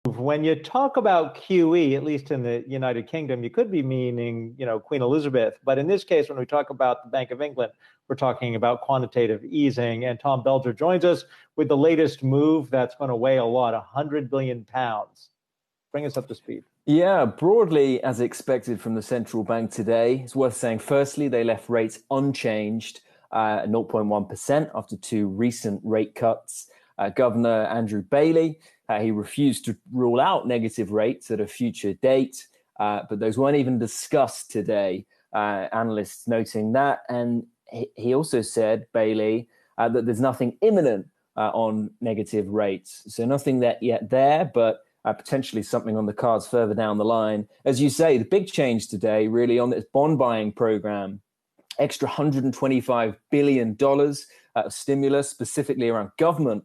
When you talk about QE, at least in the United Kingdom, you could be meaning, Queen Elizabeth. But in this case, when we talk about the Bank of England, we're talking about quantitative easing. And Tom Belger joins us with the latest move that's going to weigh a lot, £100 billion. Bring us up to speed. Yeah, broadly as expected from the central bank today. It's worth saying, firstly, they left rates unchanged at 0.1% after two recent rate cuts. Governor Andrew Bailey, he refused to rule out negative rates at a future date, but those weren't even discussed today, analysts noting that. And he also said, Bailey, that there's nothing imminent on negative rates. So nothing that yet there, but potentially something on the cards further down the line. As you say, the big change today really on this bond buying program, extra $125 billion of stimulus, specifically around government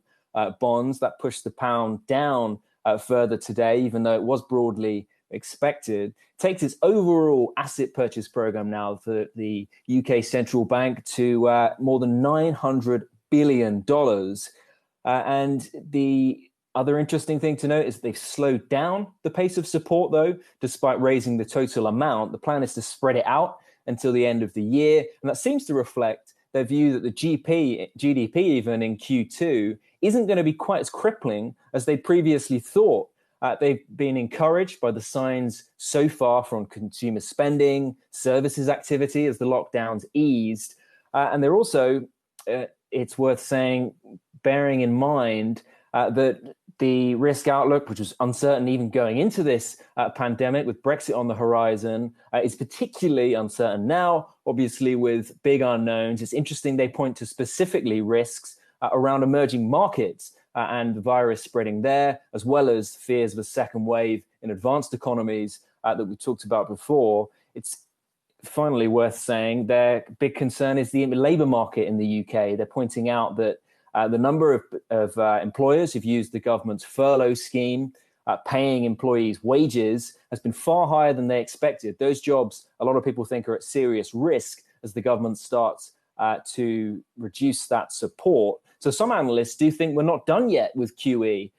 bonds, that pushed the pound down further today, even though it was broadly expected. Takes its overall asset purchase program now for the UK central bank to more than $900 billion. And the other interesting thing to note is they've slowed down the pace of support, though, despite raising the total amount. The plan is to spread it out until the end of the year. And that seems to reflect their view that the GDP even in Q2 isn't going to be quite as crippling as they previously thought. They've been encouraged by the signs so far from consumer spending, services activity as the lockdowns eased. And they're also, it's worth saying, bearing in mind that the risk outlook, which was uncertain even going into this pandemic with Brexit on the horizon, is particularly uncertain now, obviously with big unknowns. It's interesting they point to specifically risks around emerging markets and the virus spreading there, as well as fears of a second wave in advanced economies that we talked about before. It's finally worth saying their big concern is the labour market in the UK. They're pointing out that the number of employers who've used the government's furlough scheme, paying employees wages, has been far higher than they expected. Those jobs, a lot of people think, are at serious risk as the government starts to reduce that support. So some analysts do think we're not done yet with QE,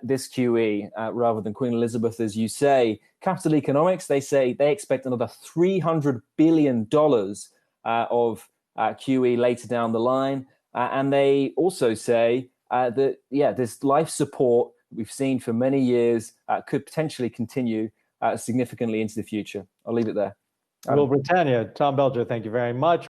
this QE, rather than Queen Elizabeth, as you say. Capital Economics, they say they expect another $300 billion of QE later down the line. And they also say that, this life support we've seen for many years could potentially continue significantly into the future. I'll leave it there. Rule Britannia. Tom Belger, thank you very much.